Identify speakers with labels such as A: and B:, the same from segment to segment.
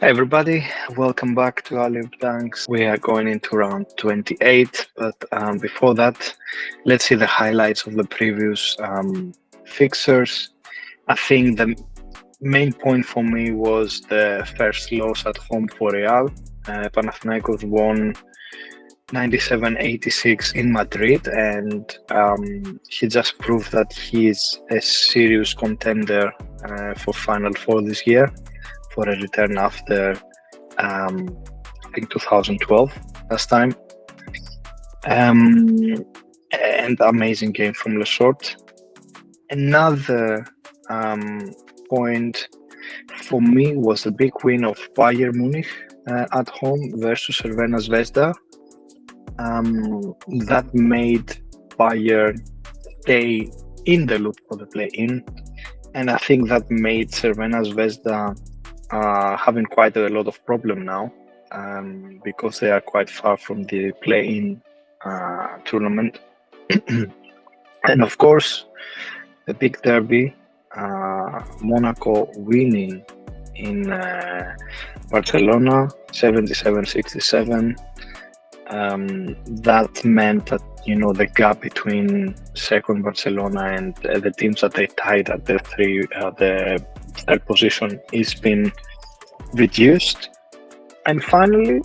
A: Hey everybody, welcome back to AlleyOopDunks. We are going into round 28, but before that, let's see the highlights of the previous fixtures. I think the main point for me was the first loss at home for Real. Panathinaikos won 97-86 in Madrid, and he just proved that he is a serious contender for Final Four this year, for a return after I think 2012 last time. And amazing game from Lesort. Another point for me was the big win of Bayern Munich at home versus Cervena Zvezda. That made Bayern stay in the loop for the play-in, and I think that made Cervena Zvezda having quite a lot of problem now, because they are quite far from the play-in tournament. And of course, the big derby, Monaco winning in Barcelona 77-67. That meant that the gap between second Barcelona and the teams that they tied at the third position is been reduced. And finally,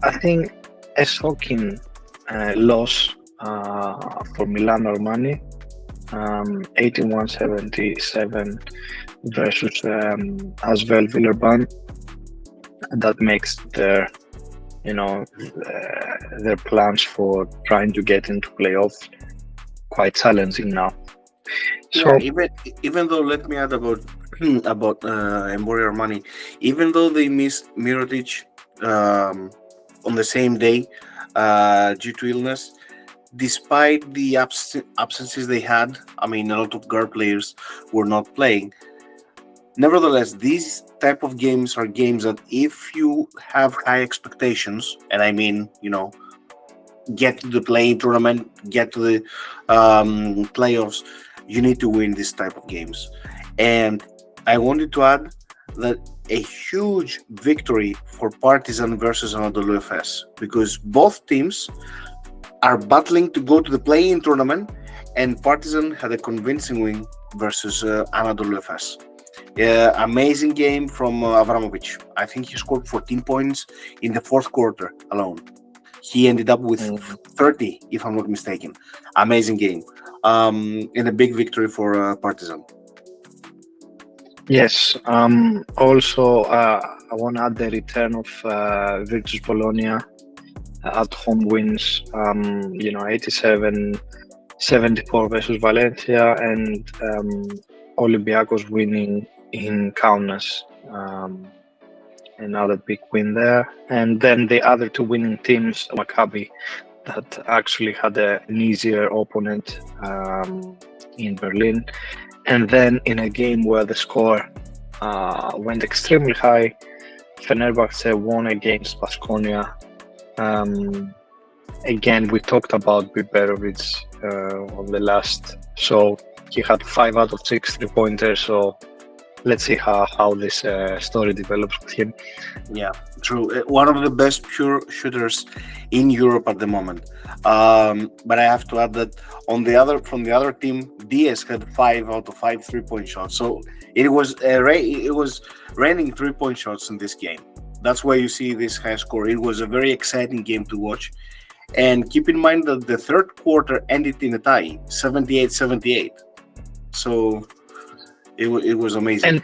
A: I think a shocking loss for Milan Armani, 81-77 versus Asvel Villeurbanne. That makes their plans for trying to get into playoff quite challenging now. So
B: even though, let me add about Emporio Armani, even though they missed Mirotic on the same day due to illness, despite the absences they had, a lot of guard players were not playing. Nevertheless, these type of games are games that if you have high expectations, and get to the play-in tournament, get to the playoffs, you need to win this type of games. And I wanted to add that a huge victory for Partizan versus Anadolu Efes, because both teams are battling to go to the play-in tournament, and Partizan had a convincing win versus Anadolu Efes. Amazing game from Avramovic. I think he scored 14 points in the fourth quarter alone. He ended up with 30, if I'm not mistaken. Amazing game. And a big victory for Partizan.
A: Yes. Also, I want to add the return of Virtus Bologna at home wins. 87-74 versus Valencia, and Olympiacos winning in Kaunas. Another big win there. And then the other two winning teams, Maccabi, that actually had an easier opponent in Berlin. And then in a game where the score went extremely high, Fenerbahce won against Baskonia. Again, we talked about Biberovic on the last show. He had 5 out of 6 3-pointers, so let's see how this story develops with him.
B: Yeah, true. One of the best pure shooters in Europe at the moment. But I have to add that from the other team, Diaz had 5 out of 5 3-point shots. So it was raining 3-point shots in this game. That's why you see this high score. It was a very exciting game to watch. And keep in mind that the third quarter ended in a tie, 78-78. So it was amazing.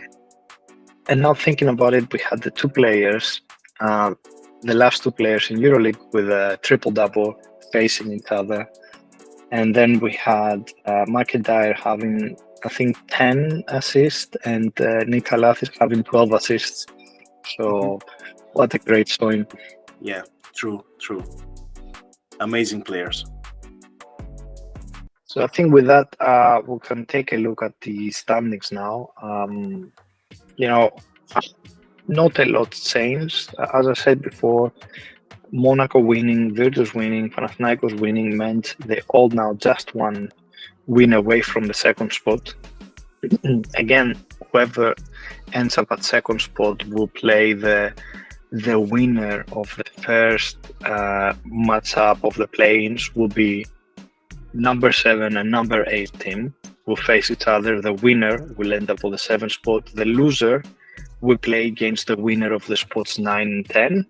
A: And now thinking about it, we had the two players, the last two players in Euroleague with a triple-double facing each other. And then we had McIntyre having, I think, 10 assists, and Nick Kalathis having 12 assists. So what a great showing.
B: Yeah, true. Amazing players.
A: So I think with that, we can take a look at the standings now. Not a lot changed. As I said before, Monaco winning, Virtus winning, Panathinaikos winning meant they all now just one win away from the second spot. Again, whoever ends up at second spot will play the winner of the first matchup of the play-ins. Will be number 7 and number 8 team will face each other. The winner will end up on the 7th spot. The loser will play against the winner of the spots 9 and 10.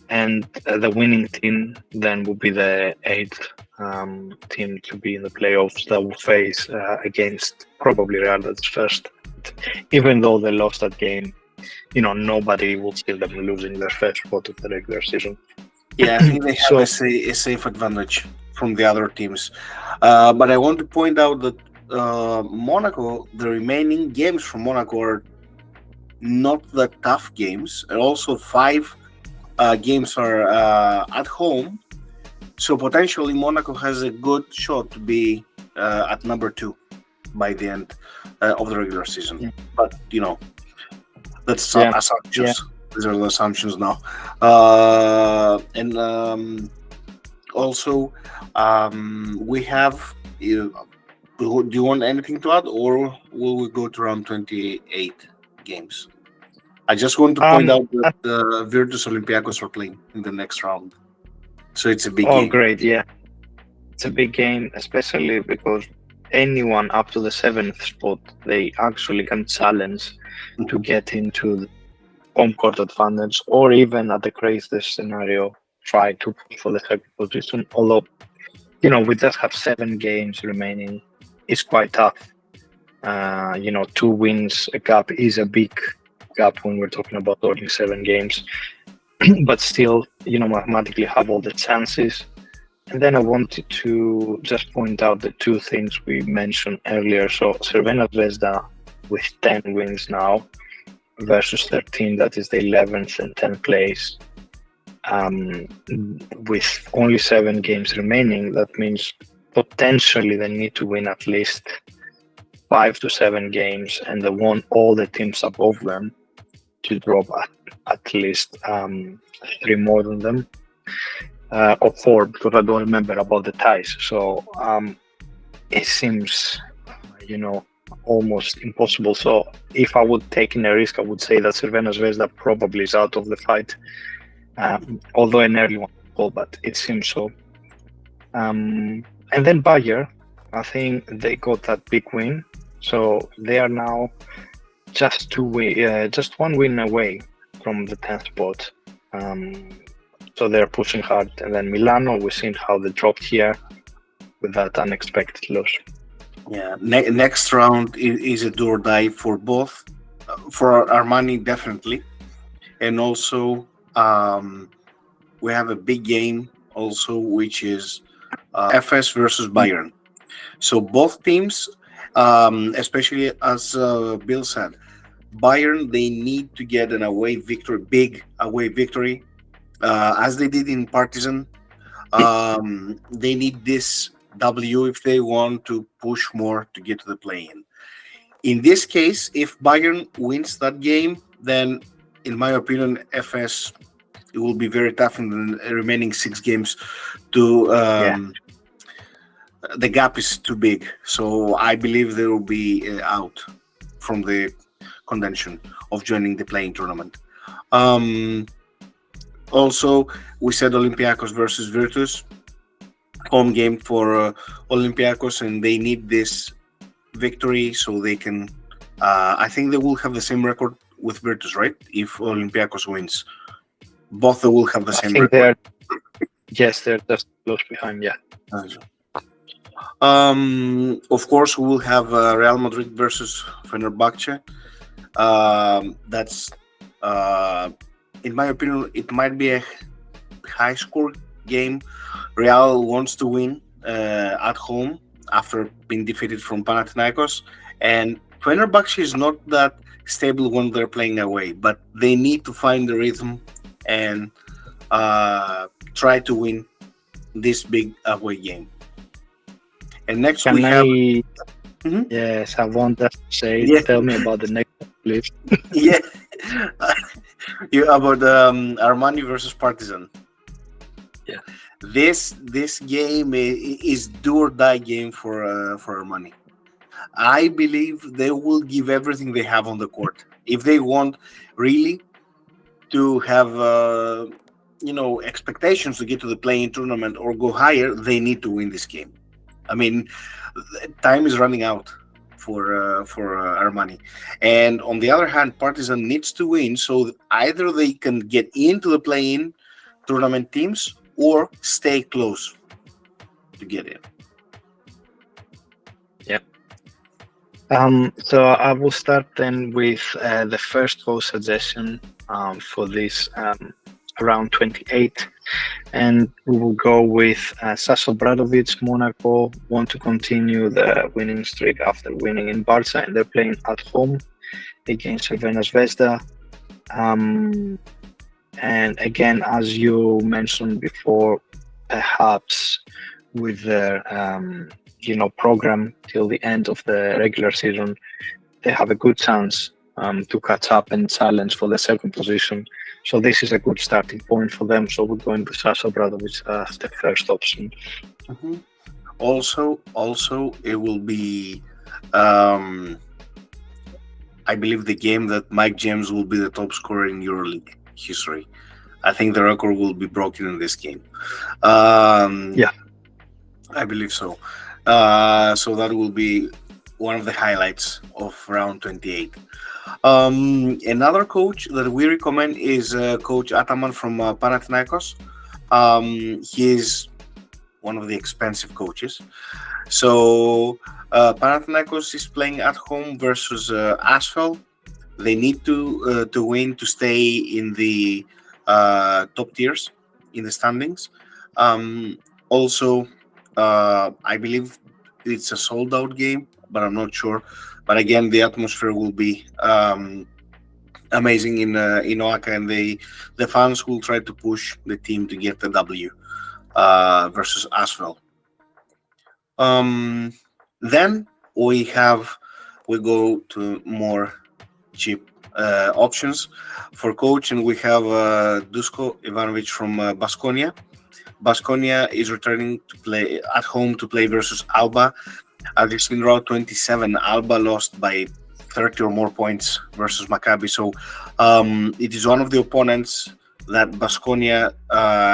A: And the winning team then will be the 8th team to be in the playoffs that will face against probably Real Madrid's first. Even though they lost that game, nobody will see them losing their first spot of the regular season.
B: Yeah, I think they have a safe advantage from the other teams. But I want to point out that Monaco, the remaining games from Monaco are not the tough games. And also 5 games are at home. So potentially Monaco has a good shot to be at number 2 by the end of the regular season.
A: Yeah.
B: But, that's assumptions.
A: Yeah.
B: These are the assumptions now. And also, we have... do you want anything to add, or will we go to round 28 games? I just want to point out that Virtus Olympiacos are playing in the next round. So it's a big game.
A: Oh, great, yeah. It's a big game, especially because anyone up to the 7th spot, they actually can challenge to get into the home court advantage, or even at the craziest scenario, try to push for the second position. Although, we just have 7 games remaining. It's quite tough. 2 wins a gap is a big gap when we're talking about only 7 games. But still, mathematically have all the chances. And then I wanted to just point out the 2 things we mentioned earlier. So Cervena Zvezda with 10 wins now versus 13, that is the 11th and 10th place. With only 7 games remaining, that means potentially they need to win at least 5 to 7 games, and they want all the teams above them to drop at least 3 more than them, or 4, because I don't remember about the ties. So it seems, almost impossible. So if I would take in a risk, I would say that Cervena Zvezda probably is out of the fight, although an early one, but it seems so. And then Bayer, I think they got that big win, so they are now just 1 win away from the 10th spot. So they're pushing hard. And then Milano, we've seen how they dropped here with that unexpected loss.
B: Yeah, next round is a do or die for both. For Armani, definitely. And also, we have a big game also, which is FS versus Bayern. So both teams, especially as Bill said, Bayern, they need to get an away victory, big away victory, as they did in Partizan. They need this W if they want to push more to get to the play-in. In this case, if Bayern wins that game, then, in my opinion, FS, it will be very tough in the remaining 6 games to... The gap is too big, so I believe they will be out from the contention of joining the playing tournament. Also, we said Olympiacos versus Virtus, home game for Olympiacos, and they need this victory so they can. I think they will have the same record with Virtus, right? If Olympiacos wins, both they will have the same record.
A: They're just close behind. Yeah.
B: Of course, we will have Real Madrid versus Fenerbahce. That's, in my opinion, it might be a high score game. Real wants to win at home after being defeated from Panathinaikos, and Fenerbahce is not that stable when they're playing away, but they need to find the rhythm and try to win this big away game. And next
A: Can
B: we have...
A: Yes, I want to say, tell me about the next one, please.
B: Yeah. About Armani versus Partizan.
A: Yeah.
B: This game is do or die game for Armani. I believe they will give everything they have on the court. If they want really to have expectations to get to the play-in tournament or go higher, they need to win this game. I mean, time is running out for Armani, and on the other hand, Partizan needs to win, so either they can get into the play-in tournament teams or stay close to get in.
A: Yep. So I will start then with the first goal suggestion for this round 28, and we will go with Sasha Obradovic. Monaco want to continue the winning streak after winning in Barca, and they're playing at home against Cervena Zvezda. And again, as you mentioned before, perhaps with their program till the end of the regular season, they have a good chance to catch up and challenge for the second position. So this is a good starting point for them. So we're going with Sasha Obradovic as the first option.
B: Mm-hmm. Also, it will be, I believe, the game that Mike James will be the top scorer in Euroleague history. I think the record will be broken in this game.
A: Yeah,
B: I believe so. So that will be one of the highlights of round 28. Another coach that we recommend is Coach Ataman from Panathinaikos. He is one of the expensive coaches. So Panathinaikos is playing at home versus Asphalt. They need to win to stay in the top tiers in the standings. Also, I believe it's a sold-out game, but I'm not sure. But again, the atmosphere will be amazing in Oaxaca, and the fans will try to push the team to get the W versus Asphalt. Then we go to more cheap options for coach, and we have Dusko Ivanovic from Baskonia. Baskonia is returning to play at home to play versus Alba. As it's in round 27, Alba lost by 30 or more points versus Maccabi. So it is one of the opponents that Baskonia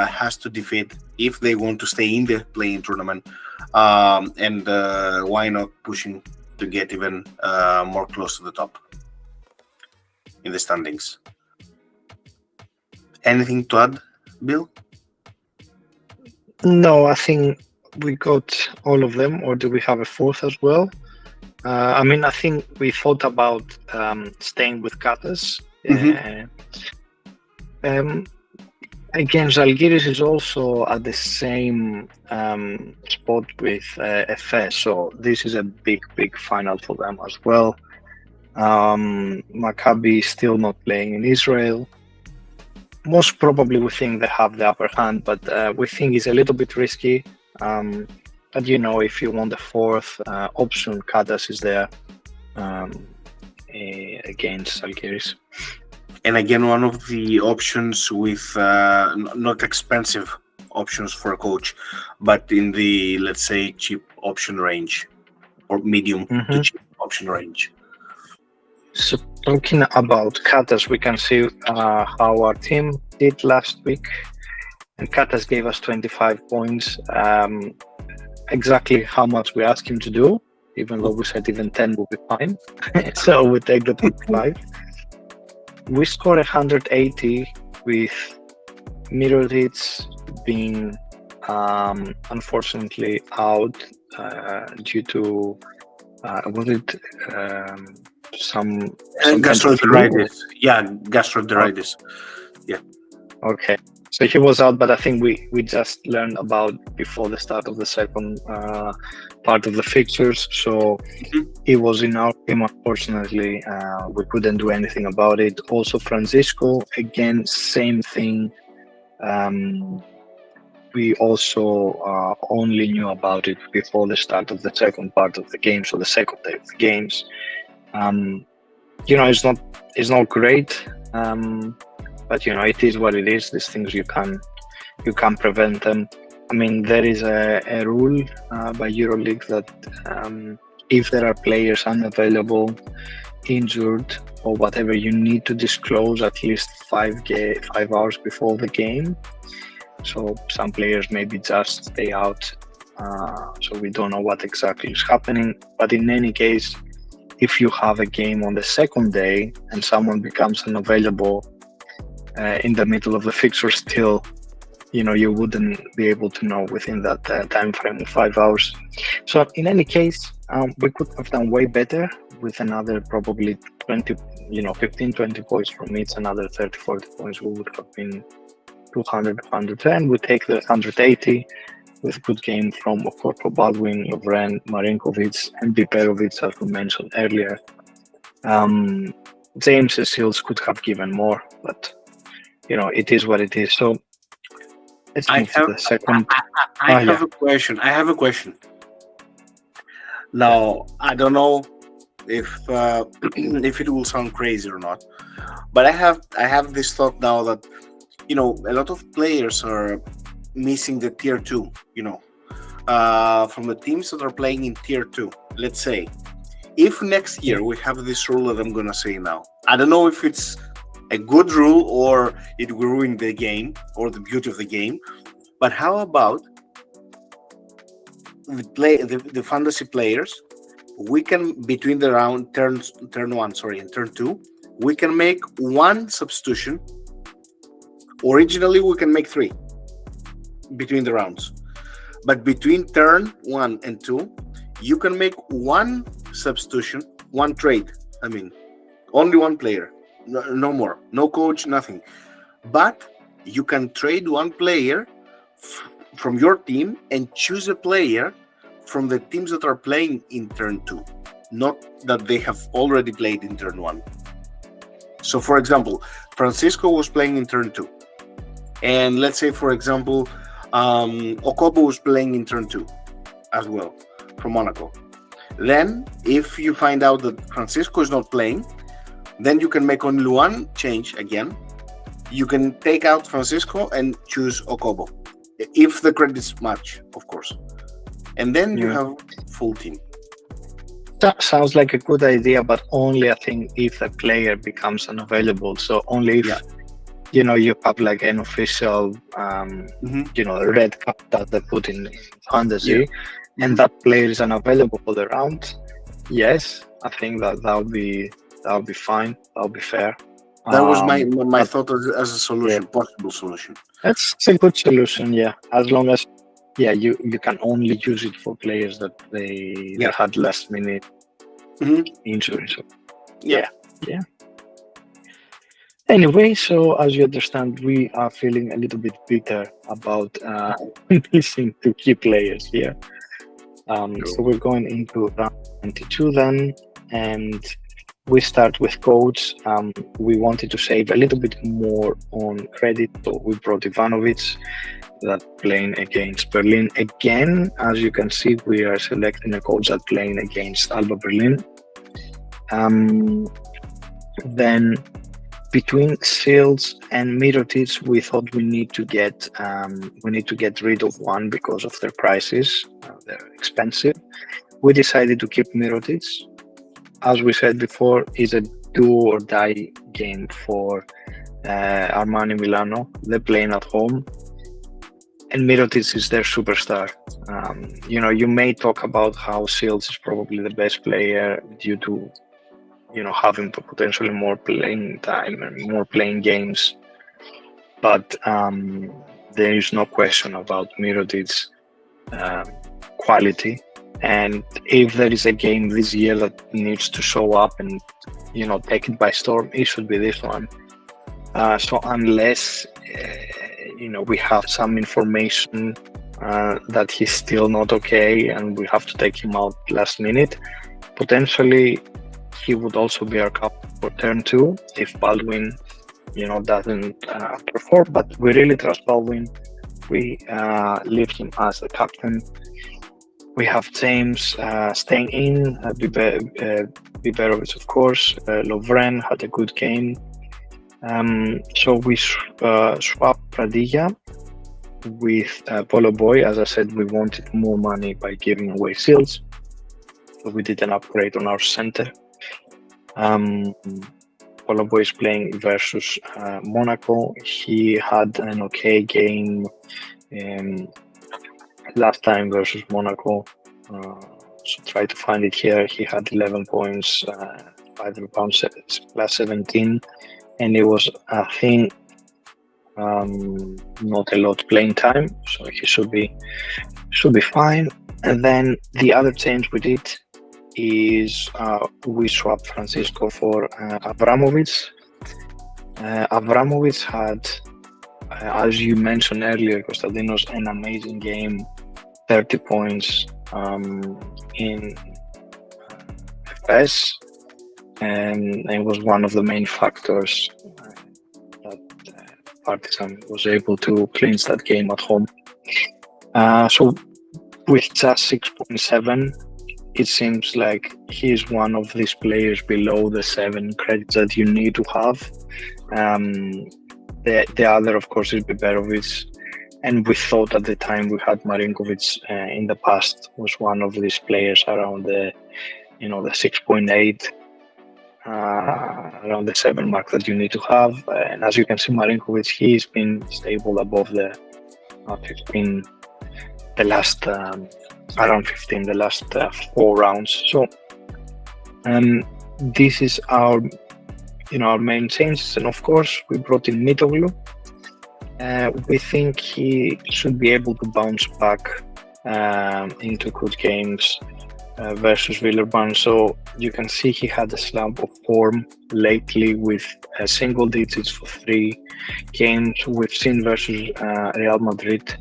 B: has to defeat if they want to stay in the play-in tournament. And why not pushing to get even more close to the top in the standings? Anything to add, Bill?
A: No, I think we got all of them, or do we have a fourth as well? I think we thought about staying with Katas. Again, Zalgiris is also at the same spot with FS, so this is a big final for them as well. Maccabi is still not playing in Israel. Most probably we think they have the upper hand, but we think it's a little bit risky. But if you want the fourth option, Katas is there against Zalgiris.
B: And again, one of the options with not expensive options for a coach, but in the, let's say, cheap option range or medium to cheap option range.
A: So talking about Katas, we can see how our team did last week. And Katas gave us 25 points. Exactly how much we asked him to do, even though we said even 10 would be fine. So we take the 25. We scored 180 with Mirotic being unfortunately out due to some
B: gastroenteritis. Gastroenteritis. Yeah.
A: Okay. So he was out, but I think we just learned about before the start of the second part of the fixtures. So he was in our team. Unfortunately, we couldn't do anything about it. Also, Francisco, again, same thing. We also only knew about it before the start of the second part of the game, so the second day of the games. It's not great. But it is what it is. These things you can't prevent them. There is a rule by Euroleague that if there are players unavailable, injured, or whatever, you need to disclose at least 5 hours before the game. So some players maybe just stay out, so we don't know what exactly is happening. But in any case, if you have a game on the second day and someone becomes unavailable in the middle of the fixture still, you wouldn't be able to know within that time frame of 5 hours. So in any case, we could have done way better with another probably 20, 15, 20 points from each, another 30, 40 points. We would have been 200, 110. We take the 180 with good game from Okorko, Baldwin, Lovren, Marinkovic, and Biberovic, as we mentioned earlier. James and Seals could have given more, but it is what it is. So let's move to the second.
B: I have a question. Now, I don't know if if it will sound crazy or not, but I have this thought now that a lot of players are missing the tier 2, from the teams that are playing in tier 2. Let's say if next year we have this rule that I'm gonna say now, I don't know if it's a good rule or it will ruin the game or the beauty of the game, but how about the fantasy players, we can, between the round turn 1 and turn 2, we can make one substitution. Originally we can make 3 between the rounds, but between turn 1 and 2 you can make one substitution, one trade. I mean, only one player, no more, no coach, nothing, but you can trade one player from your team and choose a player from the teams that are playing in turn 2, not that they have already played in turn 1. So for example, Francisco was playing in turn 2, and let's say for example Okobo was playing in turn 2 as well from Monaco. Then if you find out that Francisco is not playing, then you can make only one change again. You can take out Francisco and choose Okobo, if the credits match, of course, and then you have full team.
A: That sounds like a good idea, but only I think if the player becomes unavailable. So only if you have like an official red card that they put in fantasy, and that player is unavailable for the round. Yes, I think that would be fine. That would be fair.
B: That was my thought as a solution, possible solution.
A: That's a good solution, yeah. As long as you can only use it for players that they had last minute injuries. So, yeah. Anyway, so as you understand, we are feeling a little bit bitter about missing 2 key players here. So we're going into round 22 then, and we start with coach. We wanted to save a little bit more on credit, so we brought Ivanovic, that playing against Berlin. Again, as you can see, we are selecting a coach that playing against Alba Berlin. Then between Seals and Mirotic, we thought we need to get rid of one because of their prices. They're expensive. We decided to keep Mirotic. As we said before, is a do or die game for Armani Milano. They're playing at home, and Mirotic is their superstar. You may talk about how Seals is probably the best player due to having potentially more playing time and more playing games, but there is no question about Mirotic's quality. And if there is a game this year that needs to show up and take it by storm, it should be this one. So unless we have some information that he's still not okay and we have to take him out last minute, potentially he would also be our captain for turn 2 if Baldwin doesn't perform. But we really trust Baldwin. We leave him as the captain. We have James staying in, Biberovic, of course. Lovren had a good game. So we swap Pradilla with Polo Boy. As I said, we wanted more money by giving away Seals. we did an upgrade on our center. Colombo is playing versus Monaco. He had an okay game last time versus Monaco. So try to find it here. He had 11 points, 5 rebounds, plus 17, and it was, I think, not a lot playing time, so he should be fine. And then the other change we did is we swapped Francisco for Abramovic. Abramovic had, as you mentioned earlier, Konstantinos, an amazing game, 30 points in FS, and it was one of the main factors that Partizan was able to clinch that game at home. So with just 6.7, it seems like he's one of these players below the 7 credits that you need to have. The other, of course, is Biberovic, and we thought at the time we had Marinkovic in the past was one of these players around the 6.8, around the 7 mark that you need to have. And as you can see, Marinkovic, he's been stable above the 15, the last around 15, the last 4 rounds. So this is our main changes, and of course we brought in Mitoglu. We think he should be able to bounce back into good games versus Villeurbanne. So you can see he had a slump of form lately with single digits for 3 games. We've seen versus Real Madrid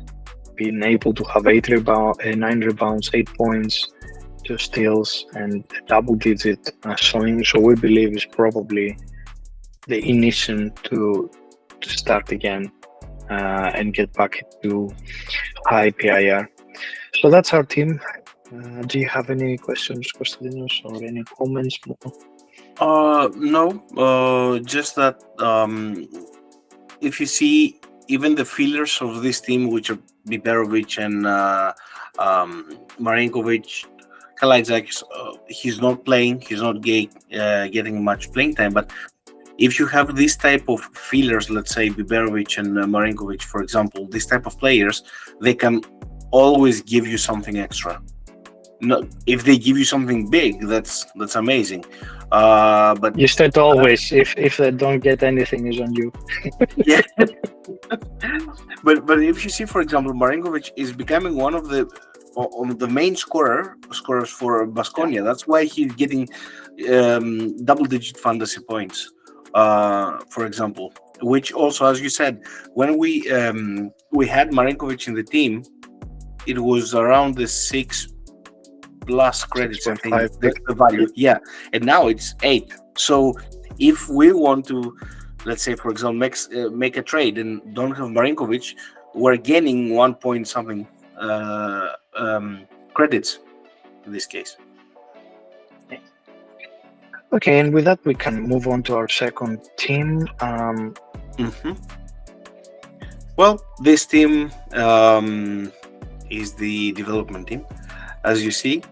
A: being able to have 9 rebounds, 8 points, 2 steals, and a double-digit showing. So we believe is probably the initiation to start again and get back to high PIR. So that's our team. Do you have any questions, Konstantinos, or any comments more?
B: No, just that if you see even the fillers of this team, which are Biberovic and Marinkovic, Kalajdzak, he's not playing, he's not getting much playing time, but if you have this type of fillers, let's say Biberovic and Marinkovic, for example, this type of players, they can always give you something extra. No, if they give you something big, that's amazing. But
A: you said always, if they don't get anything, is on you.
B: Yeah. But if you see, for example, Marinkovic is becoming one of the main scorers for Baskonia. That's why he's getting double-digit fantasy points. For example, which also, as you said, when we had Marinkovic in the team, it was around the 6+ credits, I think, the value. Yeah, and now it's 8. So if we want to, let's say, for example, make a trade and don't have Marinkovic, we're gaining 1 point something credits in this case.
A: Okay, and with that we can move on to our second team.
B: Well, this team is the development team. As you see,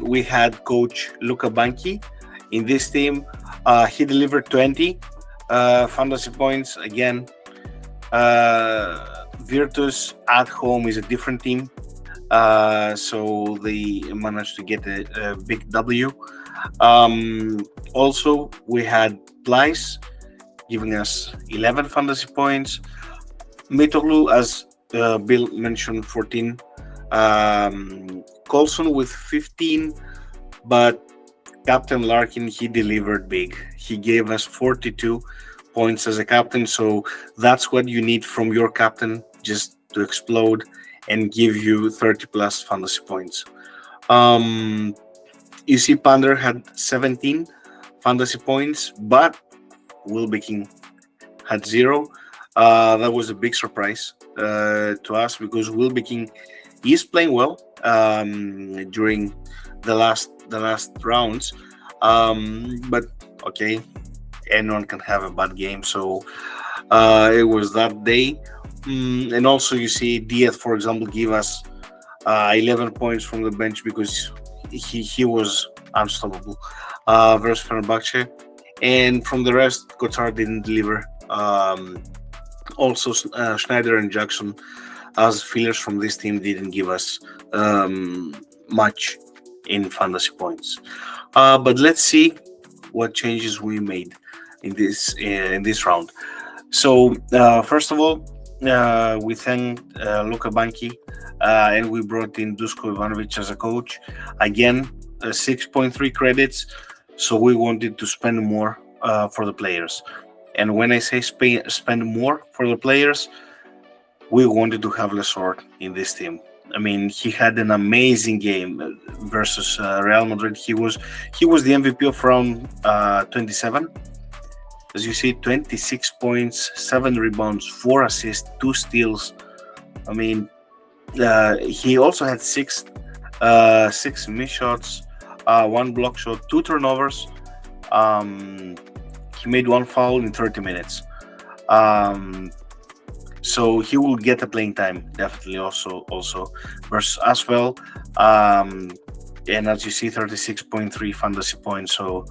B: we had coach Luca Banchi in this team. He delivered 20 fantasy points. Again, Virtus at home is a different team, so they managed to get a big W. Also, we had Pleiss giving us 11 fantasy points. Mitoglu, as Bill mentioned, 14. Colson with 15, but Captain Larkin, he delivered big. He gave us 42 points as a captain, so that's what you need from your captain, just to explode and give you 30+ fantasy points. You see, Pander had 17 fantasy points, but Wilbekin had 0. That was a big surprise to us, because Wilbekin is playing well during the last rounds, but okay, anyone can have a bad game, so it was that day. And also you see Diaz, for example, give us 11 points from the bench because he was unstoppable versus Fenerbahce, and from the rest, Kotar didn't deliver. Also, Schneider and Jackson as fillers from this team didn't give us much in fantasy points. But let's see what changes we made in this round. So first of all, we thanked Luka Banki, and we brought in Dusko Ivanovic as a coach. Again, 6.3 credits. So we wanted to spend more for the players. And when I say spend more for the players, we wanted to have Lesort in this team. I mean, he had an amazing game versus Real Madrid. He was the MVP of round 27. As you see, 26 points, 7 rebounds, 4 assists, 2 steals. I mean, he also had six missed shots, 1 block shot, 2 turnovers. He made 1 foul in 30 minutes. So he will get a playing time definitely also versus as well. And as you see, 36.3 fantasy points. So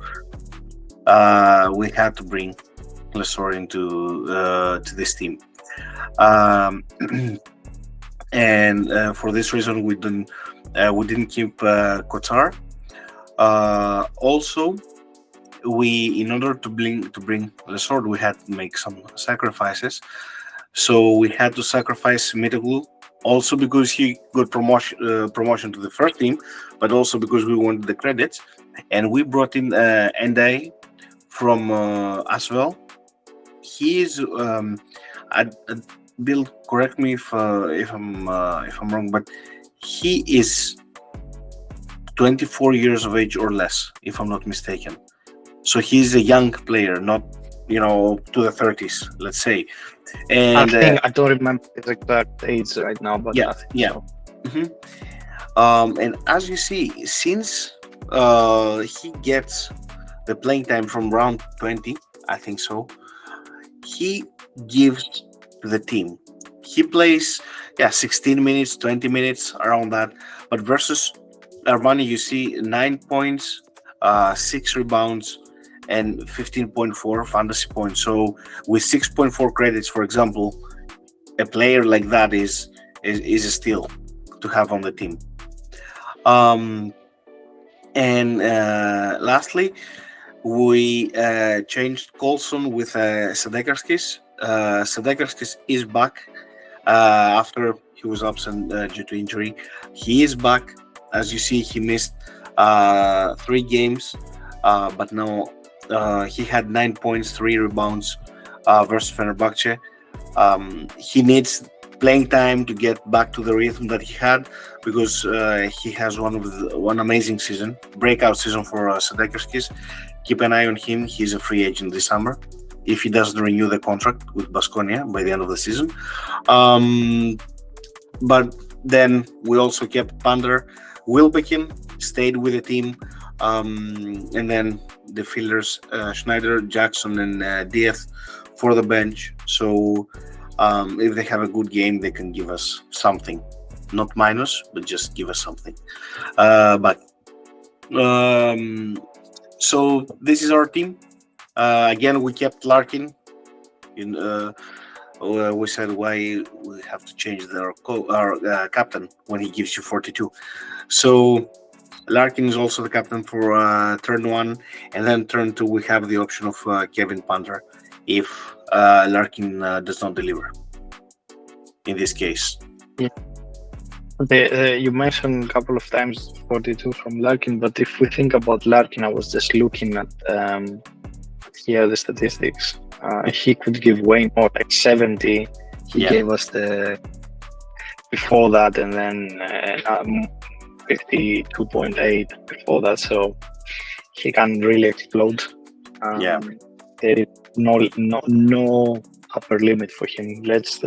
B: we had to bring Lesor into to this team. And for this reason, we didn't keep Kotar. Also, in order to bring Lesor, we had to make some sacrifices. So we had to sacrifice Mitoglu, also because he got promotion to the first team, but also because we wanted the credits. And we brought in Endai from as well. He is Bill, correct me if I'm wrong, but he is 24 years of age or less, if I'm not mistaken. So he's a young player, not to the 30s, let's say. And
A: I don't remember his exact age right now, but
B: yeah,
A: I think
B: yeah.
A: so.
B: Mm-hmm. And as you see, since he gets the playing time from round 20, I think so, he gives to the team. He plays 16 minutes, 20 minutes, around that. But versus Armani, you see 9 points, 6 rebounds, and 15.4 fantasy points. So with 6.4 credits, for example, a player like that is a steal to have on the team. And lastly, we changed Colson with Sadekarskis. Sadekarskis is back after he was absent due to injury. He is back. As you see, he missed 3 games, but now he had 9 points, 3 rebounds versus Fenerbahce. He needs playing time to get back to the rhythm that he had, because he has one amazing season, breakout season for Sadekarskis. Keep an eye on him. He's a free agent this summer if he doesn't renew the contract with Baskonia by the end of the season. But then we also kept Pander. Wilbekin stayed with the team. And then the fielders, Schneider, Jackson, and Diaz for the bench. So if they have a good game, they can give us something. Not minus, but just give us something. So this is our team. Again, we kept Larkin. We said why we have to change our captain when he gives you 42. So Larkin is also the captain for turn 1, and then turn 2 we have the option of Kevin Pander if Larkin does not deliver. In this case,
A: you mentioned a couple of times 42 from Larkin, but if we think about Larkin, I was just looking at the statistics. He could give way more, like 70. He gave us the before that, and then 52.8 before that. So he can really explode. There is no upper limit for him. Let's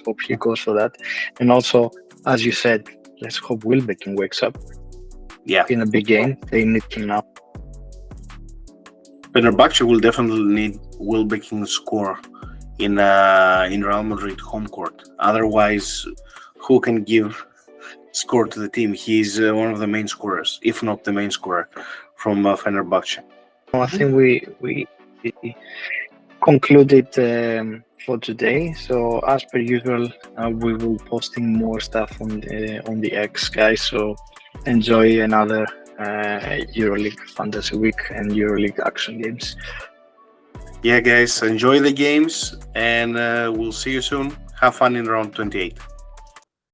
A: hope he goes for that. And also, as you said, let's hope Wilbekin wakes up. In a big game, they need him now.
B: Fenerbahce will definitely need Wilbekin score in Real Madrid home court. Otherwise, who can give score to the team. He's one of the main scorers, if not the main scorer, from Fenerbahce.
A: I think we concluded for today. So as per usual, we will posting more stuff on the X, guys. So enjoy another EuroLeague Fantasy Week and EuroLeague action games.
B: Yeah, guys, enjoy the games, and we'll see you soon. Have fun in round 28.